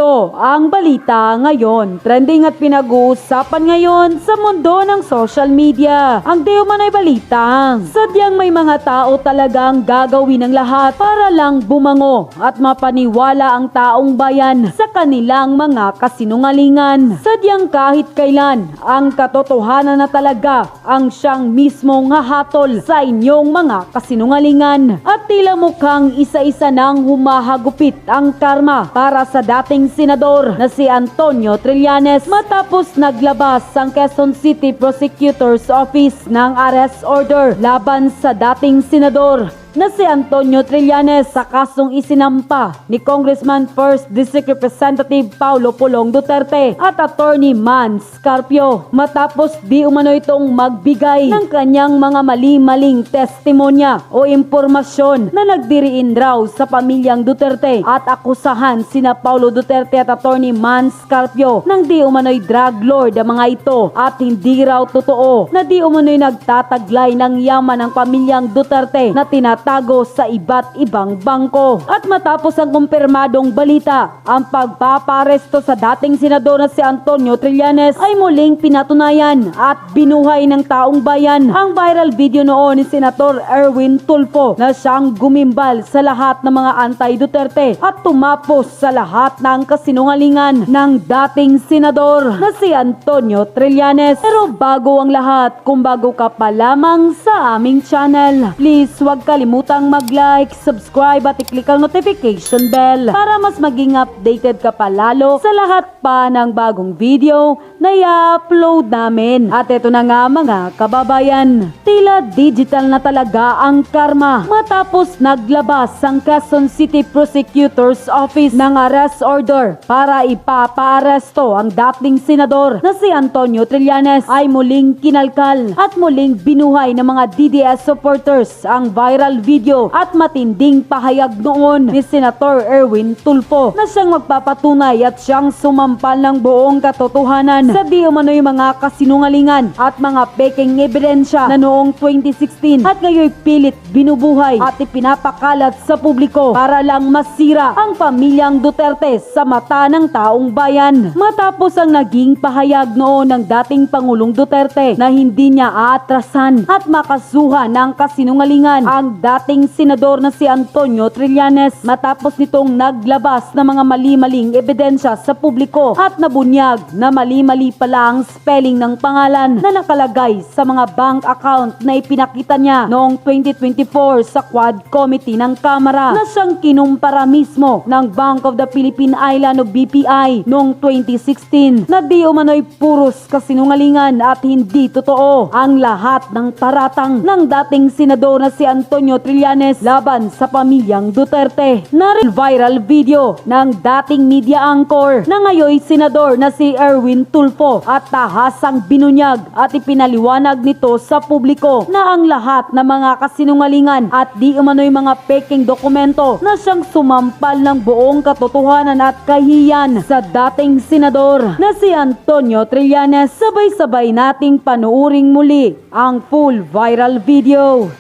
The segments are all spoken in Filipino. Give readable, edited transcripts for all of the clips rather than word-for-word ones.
Ito ang balita ngayon. Trending at pinag-uusapan ngayon sa mundo ng social media. Ang di umano'y balita. Sadyang may mga tao talagang gagawin ng lahat para lang bumango at mapaniwala ang taong bayan sa kanilang mga kasinungalingan. Sadyang kahit kailan, ang katotohanan na talaga ang siyang mismong hahatol sa inyong mga kasinungalingan. At tila mukhang isa-isa nang humahagupit ang karma para sa dating senador na si Antonio Trillanes matapos naglabas ang Quezon City Prosecutor's Office ng arrest order laban sa dating senador na si Antonio Trillanes sa kasong isinampa ni Congressman 1st District Representative Paulo Pulong Duterte at Attorney Man Scarpio matapos di umano itong magbigay ng kanyang mga mali-maling testimonya o impormasyon na nagdiriin raw sa pamilyang Duterte at akusahan sina Paulo Duterte at Attorney Man Scarpio ng di umano'y drug lord ang mga ito at hindi raw totoo na di umano'y nagtataglay ng yaman ng pamilyang Duterte na tago sa iba't ibang bangko. At matapos ang kumpirmadong balita, ang pagpaparesto sa dating senador na si Antonio Trillanes ay muling pinatunayan at binuhay ng taong bayan ang viral video noon ni Senator Erwin Tulfo na siyang gumimbal sa lahat ng mga anti-Duterte at tumapos sa lahat ng kasinungalingan ng dating senador na si Antonio Trillanes. Pero bago ang lahat, kung bago ka pa lamang sa aming channel, please huwag kalimutang mag-like, subscribe at i-click ang notification bell para mas maging updated ka pa lalo sa lahat pa ng bagong video na i-upload namin. At ito na nga mga kababayan, tila digital na talaga ang karma matapos naglabas ang Quezon City Prosecutor's Office ng arrest order para ipapaaresto ang dating senador na si Antonio Trillanes ay muling kinalkal at muling binuhay ng mga DDS supporters ang viral video at matinding pahayag noon ni Senator Erwin Tulfo na siyang magpapatunay at siyang sumampal ng buong katotohanan sa di umano'y mga kasinungalingan at mga peking ebidensya na noong 2016 at ngayon pilit binubuhay at ipinapakalat sa publiko para lang masira ang pamilyang Duterte sa mata ng taong bayan. Matapos ang naging pahayag noon ng dating Pangulong Duterte na hindi niya aatrasan at makasuhan ng kasinungalingan ang dating senador na si Antonio Trillanes matapos nitong naglabas ng mga mali-maling ebidensya sa publiko at nabunyag na mali-mali pala ang spelling ng pangalan na nakalagay sa mga bank account na ipinakita niya noong 2024 sa Quad Committee ng Kamara na siyang kinumpara mismo ng Bank of the Philippine Island o BPI noong 2016 na di umano'y puros kasinungalingan at hindi totoo ang lahat ng paratang ng dating senador na si Antonio Trillanes laban sa pamilyang Duterte. Narin viral video ng dating media anchor na ngayon senador na si Erwin Tulfo at tahasang binunyag at ipinaliwanag nito sa publiko na ang lahat ng mga kasinungalingan at di umano'y mga peking dokumento na siyang sumampal ng buong katotohanan at kahiyan sa dating senador na si Antonio Trillanes. Sabay-sabay nating panuuring muli ang full viral video.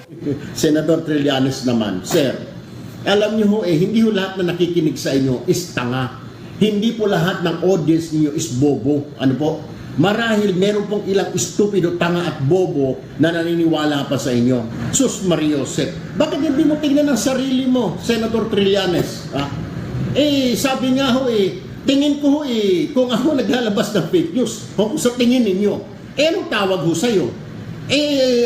Senator Trillanes naman, Sir, alam niyo ho hindi ho lahat na nakikinig sa inyo is tanga. Hindi po lahat ng audience niyo is bobo. Ano po? Marahil meron pong ilang stupido, tanga at bobo na naniniwala pa sa inyo. Sus Mario Josep, bakit hindi mo tingnan ang sarili mo, Senator Trillanes? Sabi nga ho tingin ko ho kung ako naglalabas ng fake news, kung sa tingin ninyo, anong tawag ho sa'yo?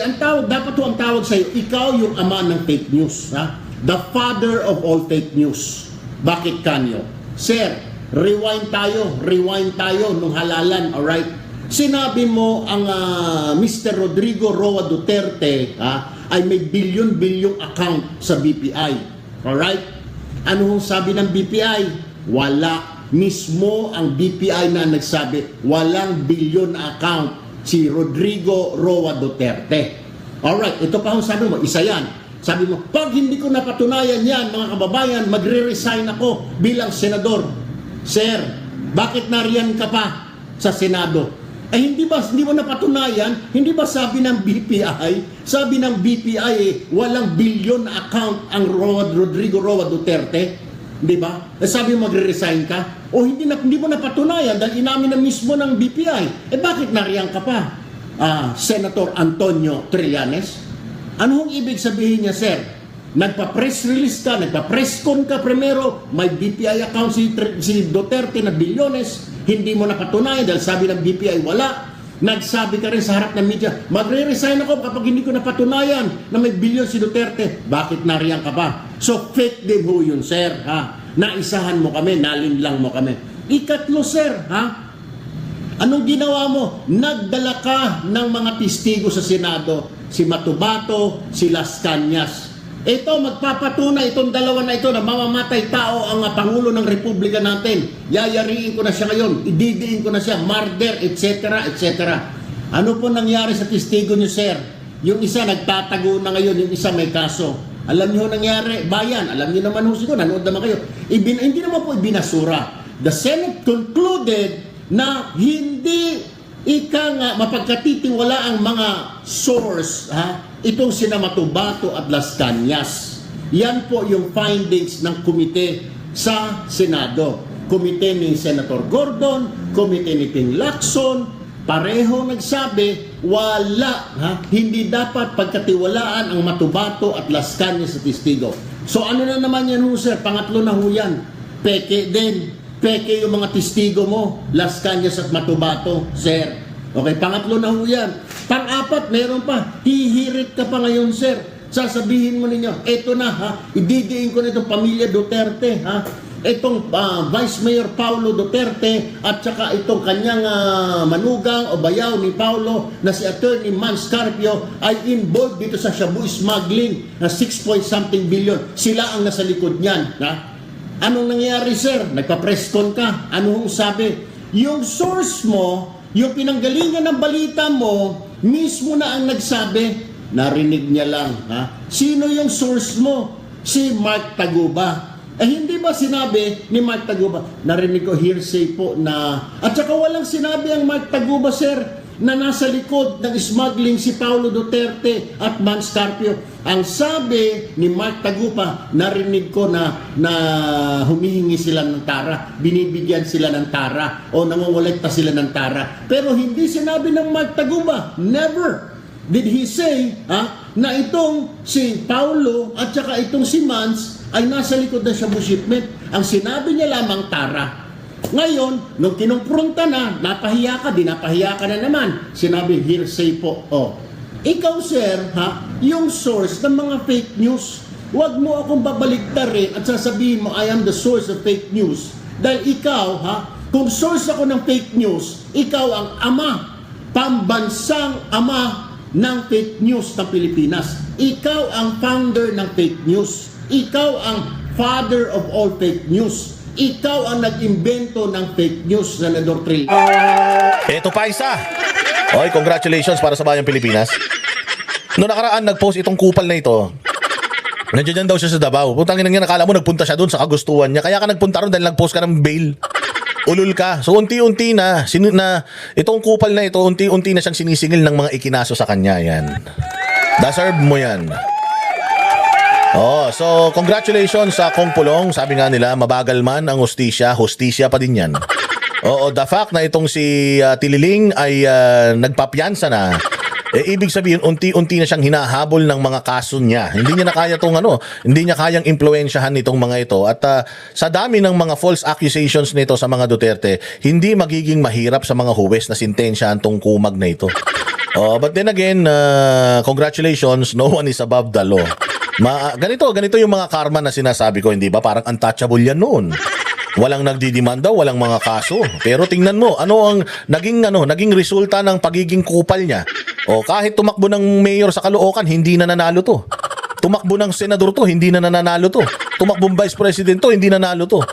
Ang tawag, dapat ho ang tawag sa'yo, ikaw yung ama ng fake news. Ha? The father of all fake news. Bakit kanyo? Sir, rewind tayo nung halalan, alright? Sinabi mo ang Mr. Rodrigo Roa Duterte ay may bilyon-bilyong account sa BPI. Alright? Ano hong sabi ng BPI? Wala. Mismo ang BPI na nagsabi, walang bilyon na account si Rodrigo Roa Duterte. Alright, ito pa hong sabi mo, isa yan. Sabi mo, pag hindi ko napatunayan yan, mga kababayan, magre-resign ako bilang senador. Sir, bakit nariyan ka pa sa Senado? Hindi mo napatunayan? Hindi ba sabi ng BPI? Sabi ng BPI, walang bilyon na account ang Rodrigo Roa Duterte. di ba? Sabi mo magre-resign ka? O hindi mo napatunayan dahil inamin na mismo ng BPI. Bakit nariyan ka pa? Senator Antonio Trillanes? Ano hong ibig sabihin niya, sir? Nagpa-press release ka, nagpa-press con ka primero, may BPI account si Duterte na bilyones, hindi mo napatunayan dahil sabi ng BPI wala. Nagsabi ka rin sa harap ng media, magre-resign ako kapag hindi ko napatunayan na may bilyon si Duterte. Bakit nariyan ka pa? So fake din ho yun, sir. Naisahan mo kami, nalinlang mo kami. Ikatlo, sir, anong ginawa mo? Nagdala ka ng mga testigo sa Senado, si Matubato, si Las Cañas. Ito, magpapatunay itong dalawa na ito na mamamatay tao ang Pangulo ng Republika natin. Yayariin ko na siya ngayon, ididiin ko na siya, murder, etc., etc. Ano po nangyari sa testigo niyo, sir? Yung isa nagtatago na ngayon, yung isa may kaso. Alam niyo nangyari, bayan, alam niyo naman ho siguro, nanood naman kayo. Hindi naman po ibinasura. The Senate concluded na hindi mapagkatitiwala ang mga source, itong sina Matubato at Las Cañas. Yan po yung findings ng komite sa Senado. Komite ni Senator Gordon, komite ni Ping Lacson, pareho nagsabi, hindi dapat pagkatiwalaan ang Matubato at Las Cañas sa testigo. So ano na naman yan ho, sir? Pangatlo na ho yan. Peke din. Peke yung mga testigo mo, Las Cañas at Matubato, sir. Okay, pangatlo na ho yan. Pang-apat, meron pa. Hihirit ka pa ngayon, sir. Sasabihin mo ninyo, eto na, ididiin ko na itong pamilya Duterte, itong Vice Mayor Paulo Duterte at saka itong kanyang manugang o bayaw ni Paulo na si Attorney Man Scarpio ay involved dito sa shabu smuggling na 6.something billion. Sila ang nasa likod niyan. Anong nangyari, sir? Nagpa-press con ka. Ano hong sabi? Yung source mo, yung pinanggalingan ng balita mo, mismo na ang nagsabi, narinig niya lang. Sino yung source mo? Si Mark Taguba. Hindi ba sinabi ni Mark Taguba? Narinig ko hearsay po na... At saka walang sinabi ang Mark Taguba, sir, na nasa likod ng smuggling si Paulo Duterte at Man Scarpio. Ang sabi ni Mark Taguba, narinig ko na humihingi sila ng tara, binibigyan sila ng tara o nangongolekta sila ng tara. Pero hindi sinabi ng Mark Taguba, never did he say na itong si Paulo at saka itong si Mans ay nasa likod na shabu shipment. Ang sinabi niya lamang tara. Ngayon, nung kinumpronta na, napahiya ka na naman. Sinabi, hearsay po. Ikaw, sir, yung source ng mga fake news, huwag mo akong babaligtarin at sasabihin mo, I am the source of fake news. Dahil ikaw, kung source ako ng fake news, ikaw ang pambansang ama ng fake news ng Pilipinas. Ikaw ang founder ng fake news. Ikaw ang father of all fake news. Ikaw ang nag-imbento ng fake news, Senador Trill. Ito pa isa. Oy, congratulations para sa Bayang Pilipinas. Noong nakaraan, nag-post itong kupal na ito. Nandiyan daw siya sa Davao. Putangin na nakala mo nagpunta siya doon sa kagustuhan niya. Kaya ka nagpunta ron dahil nag-post ka ng bail. Ulul ka. So unti-unti na, itong kupal na ito, unti-unti na siyang sinisingil ng mga ikinaso sa kanya. Yan. Deserve mo yan. So congratulations sa Kong Pulong. Sabi nga nila, mabagal man ang hustisya pa din yan. The fact na itong si Tililing ay nagpapiyansa na, ibig sabihin unti-unti na siyang hinahabol ng mga kaso niya. Hindi niya na kaya hindi niya kayang impluwensyahan itong mga ito. At sa dami ng mga false accusations nito sa mga Duterte, hindi magiging mahirap sa mga huwes na sintensyahan tong kumag na ito. But then again, congratulations, no one is above the law. Ganito yung mga karma na sinasabi ko, hindi ba? Parang untouchable yan noon. Walang nagdidemanda, walang mga kaso. Pero tingnan mo, ano ang naging resulta ng pagiging kupal niya. Kahit tumakbo ng mayor sa Caloocan, hindi na nanalo to. Tumakbo ng senador to, hindi na nanalo to. Tumakbong vice president to, hindi nanalo to.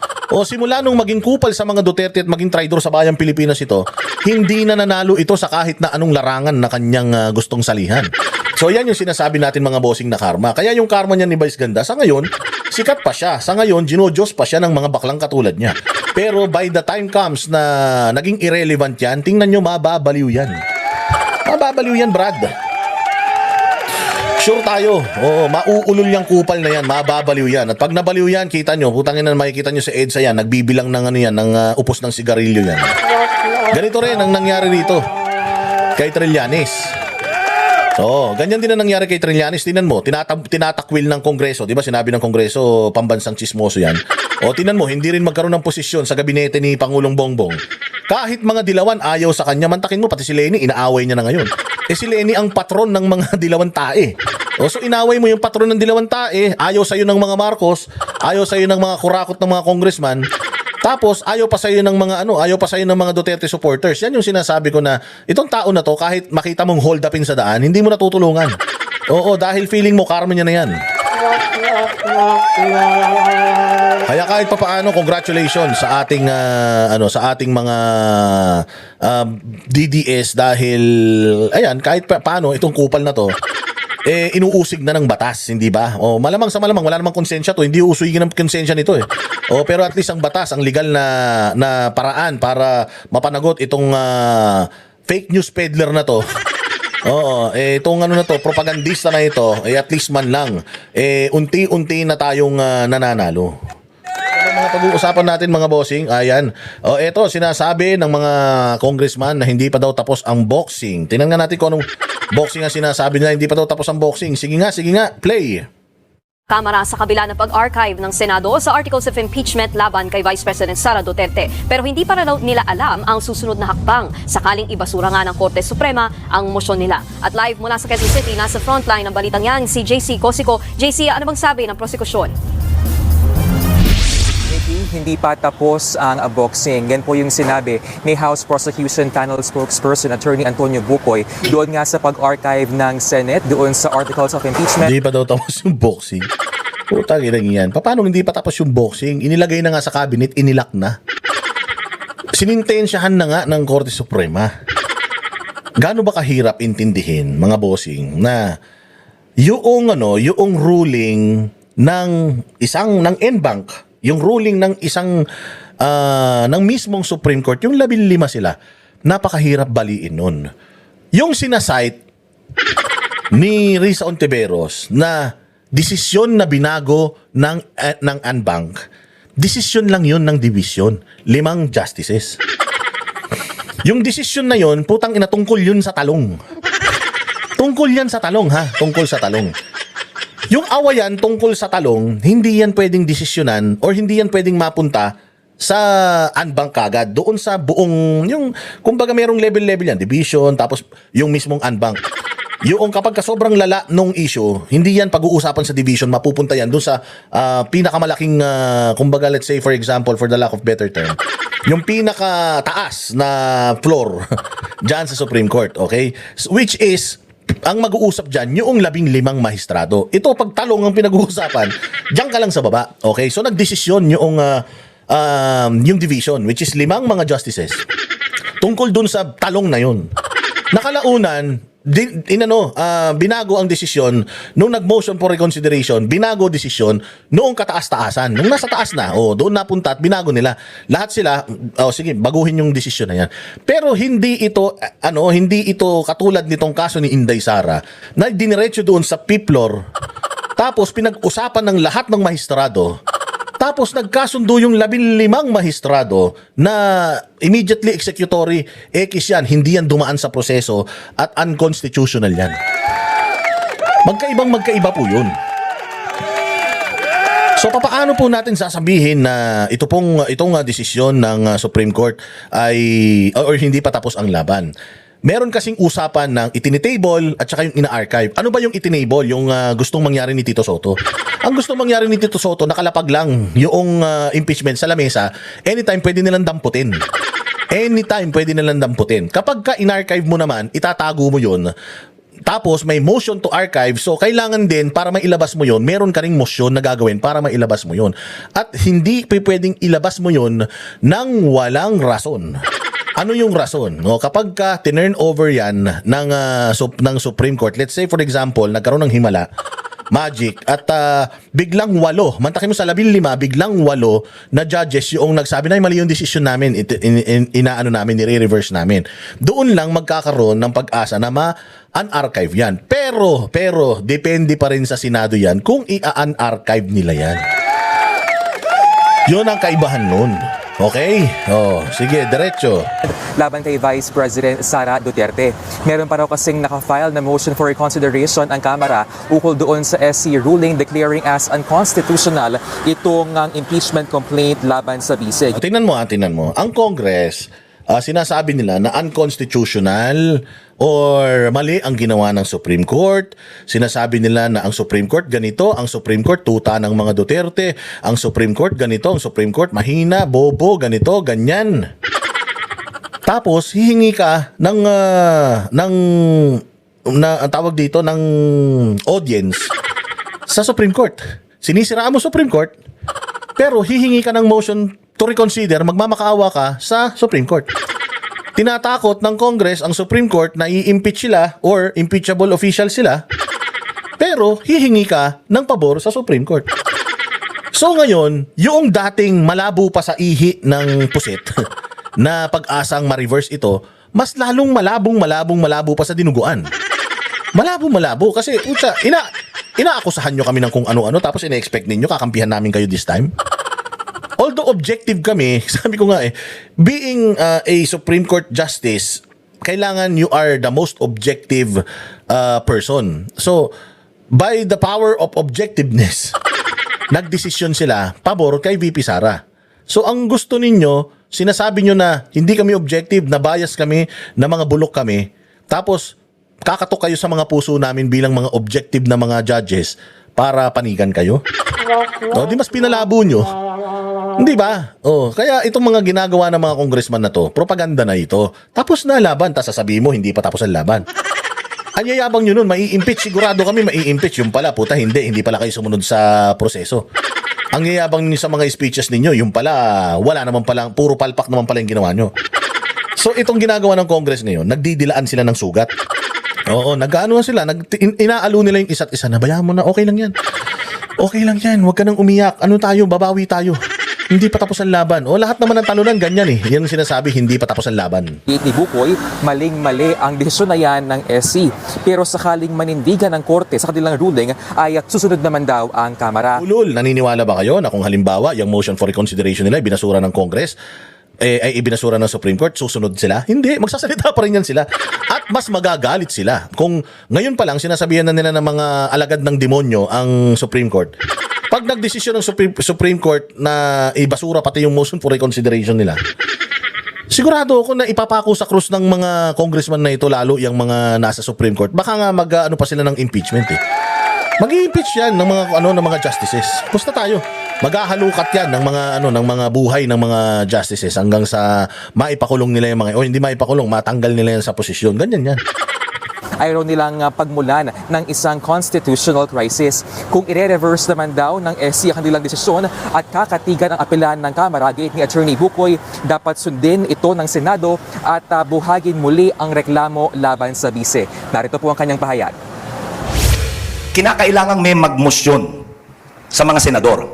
Simula nung maging kupal sa mga Duterte at maging traidor sa Bayang Pilipinas ito, hindi na nanalo ito sa kahit na anong larangan na kanyang gustong salihan. So yan yung sinasabi natin mga bossing na karma. Kaya yung karma niya ni Vice Ganda, sa ngayon, sikat pa siya. Sa ngayon, ginodiyos pa siya ng mga baklang katulad niya. Pero by the time comes na naging irrelevant yan, tingnan nyo, mababaliw yan. Mababaliw yan, Brad. Sure tayo. Oo, mauulol yung kupal na yan, mababaliw yan. At pag nabaliw yan, kita nyo, putangin na makikita nyo sa EDSA yan, nagbibilang ng ano yan, ng upos ng sigarilyo yan. Ganito rin ang nangyari rito kay Trillanes. Oo, ganyan din ang nangyari kay Trillanes. Tinan mo, tinatakwil ng Kongreso. Di ba sinabi ng Kongreso, pambansang chismoso yan. O tinan mo, hindi rin magkaroon ng posisyon sa gabinete ni Pangulong Bongbong. Kahit mga dilawan ayaw sa kanya, mantakin mo, pati si Lenny, inaaway niya na ngayon. Eh si Lenny ang patron ng mga dilawan tae. O so inaway mo yung patron ng dilawan tae, ayaw sa'yo ng mga Marcos, ayaw sa'yo ng mga kurakot ng mga congressman, tapos ayaw pa sa'yo ng mga ayaw pa sa'yo ng mga Duterte supporters. Yan yung sinasabi ko na itong tao na to, kahit makita mong hold upin sa daan, hindi mo natutulungan. Oo, dahil feeling mo karma niya na yan. Kaya kahit papaano, congratulations sa ating mga DDS dahil ayan, kahit paano itong kupal na to inuusig na ng batas, hindi ba? O malamang sa malamang wala namang konsensya to, hindi uusugin ng konsensya nito eh. O pero at least ang batas, ang legal na paraan para mapanagot itong fake news peddler na to. Oo, itong na to, propagandista na ito, at least man lang unti-unti na tayong nananalo. Mga pag-uusapan natin mga bossing, ayan. O eto, sinasabi ng mga congressman na hindi pa daw tapos ang boxing. Tingnan nga natin kung anong boxing ang sinasabi nila, hindi pa daw tapos ang boxing. Sige nga, play. Kamara sa kabila ng pag-archive ng Senado sa articles of impeachment laban kay Vice President Sara Duterte. Pero hindi pa raw nila alam ang susunod na hakbang sakaling ibasura nga ng Korte Suprema ang motion nila. At live mula sa Quezon City, nasa frontline ng balitang yan, si JC Cosico. JC, ano bang sabi ng prosekusyon? Hindi pa tapos ang boxing. Yan po yung sinabi ni House Prosecution Panel spokesperson Attorney Antonio Bucoy doon nga sa pag-archive ng Senate doon sa articles of impeachment. Hindi pa daw tapos yung boxing. Putang ina yan. Paano hindi pa tapos yung boxing? Inilagay na nga sa cabinet, inilak na. Sinintensyahan na nga ng Korte Suprema. Gaano ba kahirap intindihin, mga bossing, na yung ruling ng NBank, yung ruling ng ng mismong Supreme Court, yung 15 sila, napakahirap baliin nun. Yung sinasite ni Risa Ontiveros na desisyon na binago ng NBank, desisyon lang yun ng division, 5 justices. Yung desisyon na yun, putang ina, tungkol yun sa talong. Tungkol yan sa talong, ha? Tungkol sa talong. Yung awayan tungkol sa talong, hindi yan pwedeng desisyonan or hindi yan pwedeng mapunta sa NBank kagad. Doon sa buong, kumbaga merong level yan, division, tapos yung mismong NBank. Yung kapag sobrang lala nung issue, hindi yan pag-uusapan sa division, mapupunta yan doon sa pinakamalaking, kumbaga let's say for example, for the lack of better term, yung pinakataas na floor dyan sa Supreme Court, okay? Which is, ang mag-uusap dyan, yung 15 mahistrado. Ito, pag talong ang pinag-uusapan, dyan ka lang sa baba. Okay? So, nagdesisyon yung division, which is 5 mga justices, tungkol dun sa talong na yun. Nakalaunan, binago ang desisyon nung nag-motion for reconsideration, binago desisyon noong kataas-taasan. Nung nasa taas na, doon napunta at binago nila. Lahat sila, sige, baguhin yung desisyon na yan. Pero hindi ito katulad nitong kaso ni Inday Sara na diniretso doon sa P-floor, tapos pinag-usapan ng lahat ng mahistrado. Tapos nagkasundo yung 15 mahistrado na immediately executory, yan, hindi yan dumaan sa proseso at unconstitutional yan. Magkaiba po yun. So papaano po natin sasabihin na itong desisyon ng Supreme Court ay or hindi pa tapos ang laban? Meron kasing usapan ng itinitable at saka yung ina-archive. Ano ba yung itinable? Yung gustong mangyari ni Tito Soto. Ang gustong mangyari ni Tito Soto, nakalapag lang yung impeachment sa lamesa. Anytime pwede nilang damputin. Kapag ka in-archive mo naman, itatago mo yun. Tapos may motion to archive. So kailangan din para mailabas mo yun, meron ka ring motion na gagawin para mailabas mo yun. At hindi pwedeng ilabas mo yun nang walang rason. Ano yung rason? No, kapag ka tinurn over yan ng Supreme Court, let's say for example, nagkaroon ng himala, Magic. At biglang 8, mantakin mo sa 15, biglang 8 na judges yung nagsabi na mali yung decision namin, inaano namin, nire-reverse namin. Doon lang magkakaroon ng pag-asa na ma-unarchive yan. Pero, depende pa rin sa Senado yan kung i-unarchive nila yan. Yun ang kaibahan nun. Okay? Oh, sige, diretso. Laban kay Vice President Sara Duterte. Meron pa raw kasing nakafile na motion for reconsideration ang Kamara ukol doon sa SC ruling declaring as unconstitutional itong impeachment complaint laban sa vice. Tingnan mo. Ang Congress, sinasabi nila na unconstitutional or mali ang ginawa ng Supreme Court. Sinasabi nila na ang Supreme Court ganito, ang Supreme Court tuta ng mga Duterte, ang Supreme Court ganito, ang Supreme Court mahina, bobo, ganito, ganyan. Tapos hihingi ka ng tawag dito ng audience sa Supreme Court. Sinisiraan mo Supreme Court, pero hihingi ka ng motion to reconsider, magmamakaawa ka sa Supreme Court. Tinatakot ng Congress ang Supreme Court na i-impeach sila or impeachable official sila, pero hihingi ka ng pabor sa Supreme Court. So ngayon, yung dating malabo pa sa ihi ng pusit na pag-asang ma-reverse ito, mas lalong malabo pa sa dinuguan. Malabo kasi pucha, inaakusahan nyo kami ng kung ano-ano tapos ina-expect ninyo kakampihan namin kayo this time. Although objective kami, sabi ko nga being a Supreme Court Justice, kailangan you are the most objective person. So, by the power of objectiveness, nagdesisyon sila pabor kay VP Sara. So, ang gusto ninyo, sinasabi nyo na hindi kami objective, na bias kami, na mga bulok kami, tapos kakatok kayo sa mga puso namin bilang mga objective na mga judges para panigan kayo. O, di mas pinalabo nyo. Hindi ba? Oh, kaya itong mga ginagawa ng mga congressman na to, propaganda na ito. Tapos na laban, tapos sasabihin mo hindi pa tapos ang laban. Ang yayabang nyo nun, mai-impeach, sigurado kami mai-impeach. Yung pala, puta, hindi pala kayo sumunod sa proseso. Ang yayabang nyo sa mga speeches ninyo, yung pala, wala naman pala, puro palpak naman pala yung ginawa nyo. So itong ginagawa ng Congress ngayon, nagdidilaan sila ng sugat. Oo, nag-ano sila, inaalo nila yung isa't isa, nabayaan mo na, okay lang yan. Okay lang yan, huwag ka nang umiyak. Ano tayo, babawi tayo. Hindi pa tapos ang laban. O lahat naman ng talunan ganyan Yan ang sinasabi, hindi pa tapos ang laban. Ni Bukoy, maling-mali ang desisyon na yan ng SC. Pero sakaling manindigan ng korte sa kanilang ruling ay susunod naman daw ang Kamara. Ulul, naniniwala ba kayo na kung halimbawa yung motion for reconsideration nila binasura ng Congress, ay ibinasura ng Supreme Court, susunod sila? Hindi, magsasalita pa rin yan sila. At mas magagalit sila. Kung ngayon pa lang sinasabihan na nila ng mga alagad ng demonyo ang Supreme Court, pag nagdesisyon ng Supreme Court na ibasura pati yung motion for reconsideration nila, sigurado ako na ipapako sa krus ng mga congressman na ito, lalo yung mga nasa Supreme Court. Baka nga mag-ano pa sila ng impeachment Mag-i-impeach yan ng mga justices. Basta tayo. Maghahalukat yan ng mga buhay ng mga justices hanggang sa maipakulong nila yung mga hindi maipakulong, matanggal nila yan sa posisyon. Ganyan yan. Ayaw nilang pagmulan ng isang constitutional crisis. Kung ire-reverse naman daw ng SC ang kanilang desisyon at kakatigan ang apelan ng Kamara, gate ni Attorney Bukoy, dapat sundin ito ng Senado at buhagin muli ang reklamo laban sa bise. Narito po ang kanyang pahayag. Kinakailangang may magmosyon sa mga senador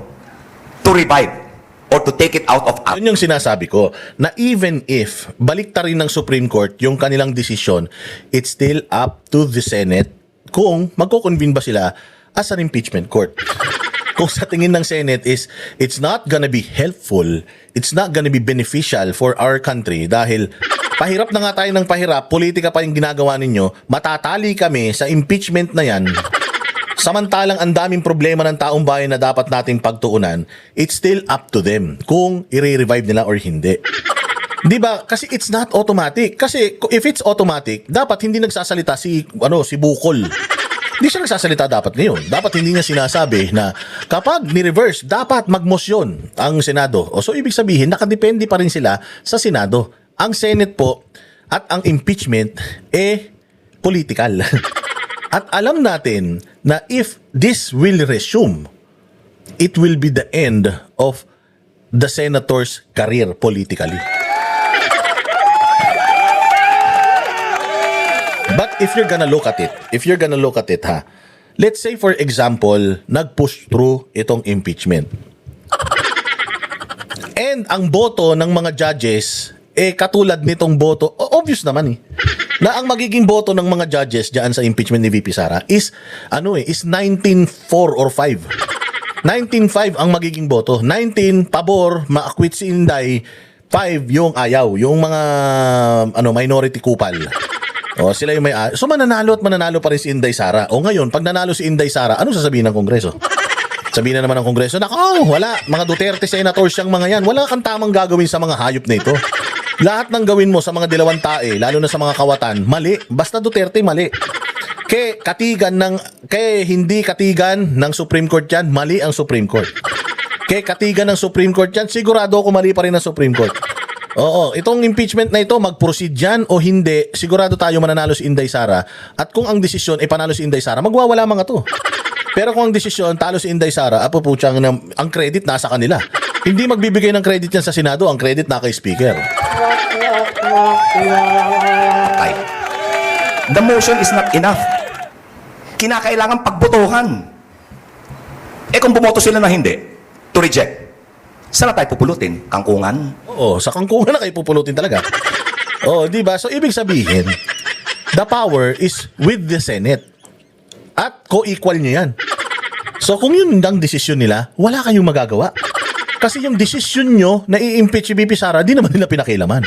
to revive or to take it out of act. Yun yung sinasabi ko, na even if baliktarin ng Supreme Court yung kanilang desisyon, it's still up to the Senate kung magko-convene ba sila as an impeachment court. Kung sa tingin ng Senate is it's not gonna be helpful, it's not gonna be beneficial for our country dahil pahirap na nga tayo ng pahirap, politika pa yung ginagawa ninyo, matatali kami sa impeachment na yan. Samantalang ang daming problema ng taong bayan na dapat nating pagtuunan, it's still up to them kung i-revive nila or hindi. Di ba? Kasi it's not automatic. Kasi if it's automatic, dapat hindi nagsasalita si Bukol. Hindi siya nagsasalita dapat ngayon. Dapat hindi niya sinasabi na kapag ni-reverse, dapat magmosyon ang Senado. So ibig sabihin, nakadepende pa rin sila sa Senado. Ang Senate po at ang impeachment political. At alam natin na if this will resume, it will be the end of the senator's career politically. But if you're gonna look at it, let's say for example, nag-push through itong impeachment. And ang boto ng mga judges, katulad nitong boto, obvious naman na ang magiging boto ng mga judges diyan sa impeachment ni VP Sara is 19-4 or 5. 19-5 ang magiging boto. 19 pabor, ma-acquit si Inday, 5 yung ayaw, yung mga minority kupal. Sila yung may so mananalo at mananalo pa rin si Inday Sara. Ngayon, pag nanalo si Inday Sara, ano sasabihin ng Kongreso? Sabihin na naman ng Kongreso, wala, mga Duterte senators siyang mga yan. Wala kang tamang gagawin sa mga hayop na ito. Lahat ng gawin mo sa mga dilawang tae, lalo na sa mga kawatan, mali. Basta Duterte, mali. Hindi katigan ng Supreme Court yan, mali ang Supreme Court. Katigan ng Supreme Court yan, sigurado ako mali pa rin ang Supreme Court. Itong impeachment na ito, mag-proceed yan o hindi, sigurado tayo mananalo si Inday Sara. At kung ang desisyon ay panalo si Inday Sara, magwawala mga to. Pero kung ang desisyon, talo si Inday Sara, ang credit nasa kanila. Hindi magbibigay ng credit yan sa Senado, ang credit na kay Speaker. Ay, the motion is not enough. Kinakailangan pagbotohan. Kung bumoto sila na hindi, to reject, saan na tayo pupulutin? Kangkungan? Sa kangkungan na kayo pupulutin talaga. Di ba? So, ibig sabihin, the power is with the Senate. At co-equal niya yan. So, kung yun ang desisyon nila, wala kayong magagawa. Kasi yung desisyon nyo na i-impeach si VP Sara, di naman nila pinakialaman.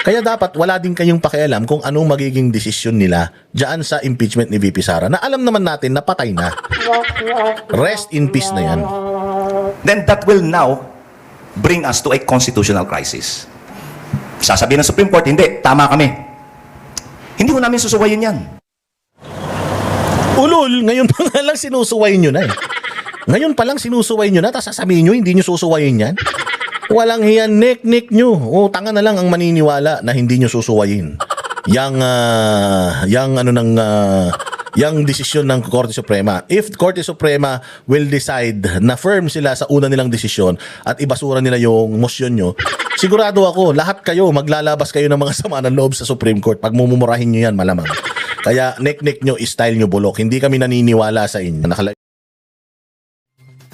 Kaya dapat wala din kayong pakialam kung anong magiging desisyon nila dyan sa impeachment ni VP Sara na alam naman natin na patay na. Rest in peace na yan. Then that will now bring us to a constitutional crisis. Sasabihin ng Supreme Court, hindi, tama kami. Hindi ko namin susuwayin yan. Ulul, ngayon pa nga lang sinusuwayin nyo na Ngayon pa lang sinusuwayin nyo na, tapos sasabihin nyo, hindi nyo susuwayin yan. Walang hiyan, nek nyo. Tanga na lang ang maniniwala na hindi nyo susuwayin. Yang desisyon ng Korte Suprema. If Korte Suprema will decide na firm sila sa una nilang desisyon at ibasura nila yung motion nyo, sigurado ako, lahat kayo, maglalabas kayo ng mga sama ng loob sa Supreme Court. Pag mumumurahin nyo yan, malamang. Kaya nek nyo, style nyo bulok. Hindi kami naniniwala sa inyo.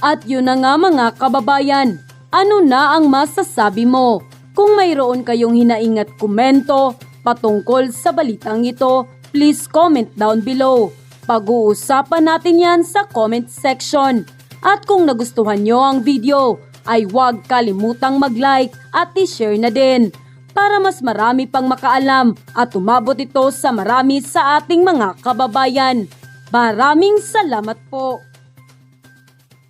At yun na nga mga kababayan, ano na ang masasabi mo? Kung mayroon kayong hinaing at komento patungkol sa balitang ito, please comment down below. Pag-uusapan natin yan sa comment section. At kung nagustuhan nyo ang video, ay huwag kalimutang mag-like at i-share na din para mas marami pang makaalam at umabot ito sa marami sa ating mga kababayan. Maraming salamat po!